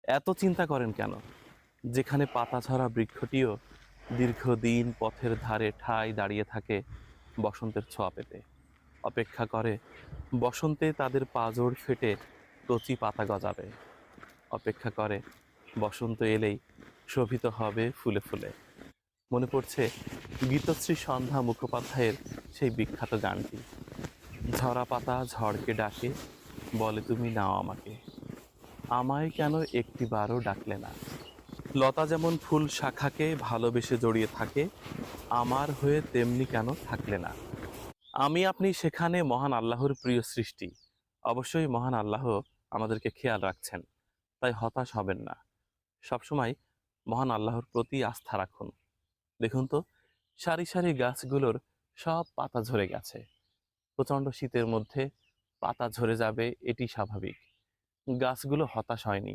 এত চিন্তা করেন কেন? যেখানে পাতাঝরা বৃক্ষটিও দীর্ঘদিন পথের ধারে ঠায় দাঁড়িয়ে থাকে বসন্তের ছোঁয়া পেতে, অপেক্ষা করে বসন্তে তাদের পাঁজর ফেটে কচি পাতা গজাবে, অপেক্ষা করে বসন্ত এলেই শোভিত হবে ফুলে ফুলে। মনে পড়ছে গীতশ্রী সন্ধ্যা মুখোপাধ্যায়ের সেই বিখ্যাত গানটি, ঝরা পাতা ঝড়কে ডাকে, বলে তুমি নাও আমাকে, আমায় কেন একটিবারও ডাকলে না। লতা যেমন ফুল শাখাকে ভালোবেসে জড়িয়ে থাকে, আমার হয়ে তেমনি কেন থাকলে না। আমি আপনি সেখানে মহান আল্লাহর প্রিয় সৃষ্টি। অবশ্যই মহান আল্লাহ আমাদেরকে খেয়াল রাখছেন, তাই হতাশ হবেন না। সবসময় মহান আল্লাহর প্রতি আস্থা রাখুন। দেখুন তো, সারি সারি গাছগুলোর সব পাতা ঝরে গেছে। প্রচণ্ড শীতের মধ্যে পাতা ঝরে যাবে, এটি স্বাভাবিক। গাছগুলো হতাশ হয়নি,